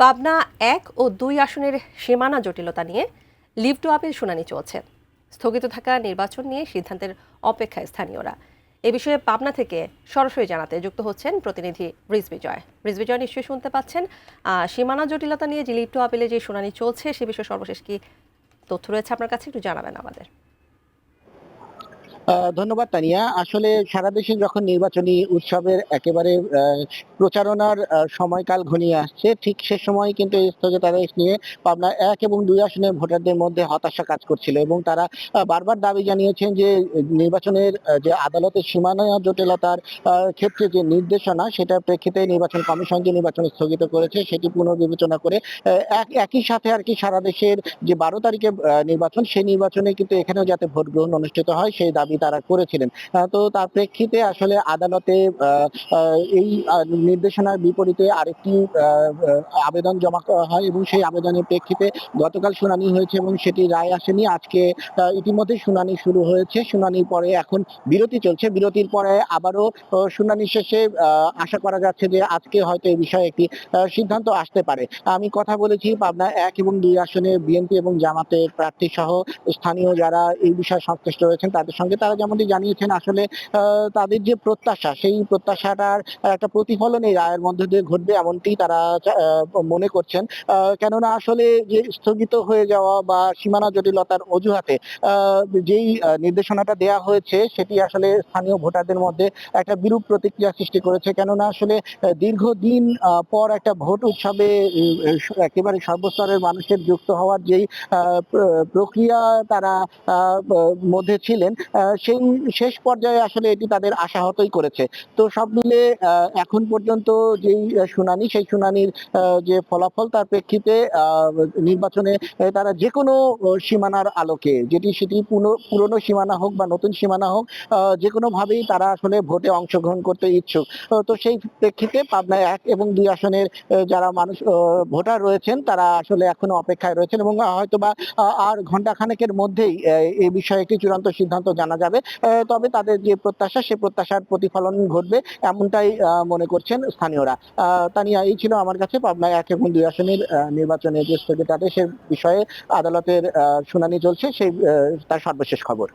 পাবনা ১ ও ২ আসনের সীমানা জটিলতা নিয়ে লিভ টু আপিল শুনানি চলছে। স্থগিত থাকা নির্বাচন নিয়ে সিদ্ধান্তের অপেক্ষায় স্থানীয়রা। এ বিষয়ে পাবনা থেকে সরাসরি জানাতে যুক্ত হচ্ছেন প্রতিনিধি রিজবিজয়। রিজবিজয়, নিশ্চয়ই শুনতে পাচ্ছেন। সীমানা জটিলতা নিয়ে যে লিভ টু আপিলে যে শুনানি চলছে সে বিষয়ে সর্বশেষ কি তথ্য রয়েছে আপনার কাছে, একটু জানাবেন আমাদের। ধন্যবাদ তানিয়া। আসলে সারা দেশে যখন নির্বাচনী উৎসবের একেবারে প্রচারণার সময়কাল ঘনিয়ে আসছে, ঠিক সে সময় কিন্তু এই স্থগিতাদেশ নিয়ে পাবনা ১ এবং ২ আসনের ভোটারদের মধ্যে হতাশা কাজ করছিল এবং তারা বারবার দাবি জানিয়েছেন যে নির্বাচনের যে আদালতের সীমানা জটিলতার ক্ষেত্রে যে নির্দেশনা, সেটার প্রেক্ষিতে নির্বাচন কমিশন যে নির্বাচন স্থগিত করেছে সেটি পুনর্বিবেচনা করে একই সাথে আর কি সারা দেশের যে ১২ তারিখে নির্বাচন, সেই নির্বাচনে কিন্তু এখানেও যাতে ভোট গ্রহণ অনুষ্ঠিত হয় সেই দাবি তারা করেছিলেন। তো তার প্রেক্ষিতে আসলে আদালতে এই নির্দেশনার বিপরীতে আরেকটি আবেদন জমা করা হয় এবং সেই আবেদনের প্রেক্ষিতে গতকাল শুনানি হয়েছে এবং সেটি রায় আসেনি। আজকে ইতিমধ্যে শুনানি শুরু হয়েছে। শুনানির পরে এখন বিরতি চলছে। বিরতির পরে আবারও শুনানি শেষে আশা করা যাচ্ছে যে আজকে হয়তো এই বিষয়ে একটি সিদ্ধান্ত আসতে পারে। আমি কথা বলেছি পাবনা ১ এবং ২ আসনে বিএনপি এবং জামাতের প্রার্থী সহ স্থানীয় যারা এই বিষয়ে সংশ্লিষ্ট রয়েছেন তাদের সঙ্গে। তারা যেমনটি জানিয়েছেন আসলে তাদের যে প্রত্যাশা, সেই প্রত্যাশাটার একটা প্রতিফলন এই রায়ের মধ্য দিয়ে ঘটবে এমনটি তারা মনে করছেন। কেননা আসলে যে স্থগিত হয়ে যাওয়া বা সীমানা জটিলতার অজুহাতে যেই নির্দেশনাটা দেয়া হয়েছে সেটি আসলে স্থানীয় ভোটারদের মধ্যে একটা বিরূপ প্রতিক্রিয়া সৃষ্টি করেছে। কেননা আসলে দীর্ঘদিন পর একটা ভোট উৎসবে একেবারে সর্বস্তরের মানুষের যুক্ত হওয়ার যেই প্রক্রিয়া তারা মধ্যে ছিলেন, সেই শেষ পর্যায়ে আসলে এটি তাদের আশাহতই করেছে। তো সব মিলে এখন পর্যন্ত যেই শুনানি, সেই শুনানির যে ফলাফল তার প্রেক্ষিতে নির্বাচনে তারা যে কোনো সীমানার আলোকে, সেটি পুরনো সীমানা হোক বা নতুন সীমানা হোক, যে কোনো ভাবেই তারা আসলে ভোটে অংশগ্রহণ করতে ইচ্ছুক। তো সেই প্রেক্ষিতে পাবনা ১ এবং ২ আসনের যারা মানুষ ভোটার রয়েছেন তারা আসলে এখনো অপেক্ষায় রয়েছেন এবং হয়তোবা আর ঘন্টা খানেকের মধ্যেই এই বিষয়ে একটি চূড়ান্ত সিদ্ধান্ত জানা যাবে। তবে তাদের যে প্রত্যাশা, সে প্রত্যাশার প্রতিফলন ঘটবে এমনটাই মনে করছেন স্থানীয়রা। তানিয়া, এই ছিল আমার কাছে পাবনা ১ এবং ২ আসনের নির্বাচনের যে স্থগিতাদেশের বিষয়ে আদালতের শুনানি চলছে সেই তার সর্বশেষ খবর।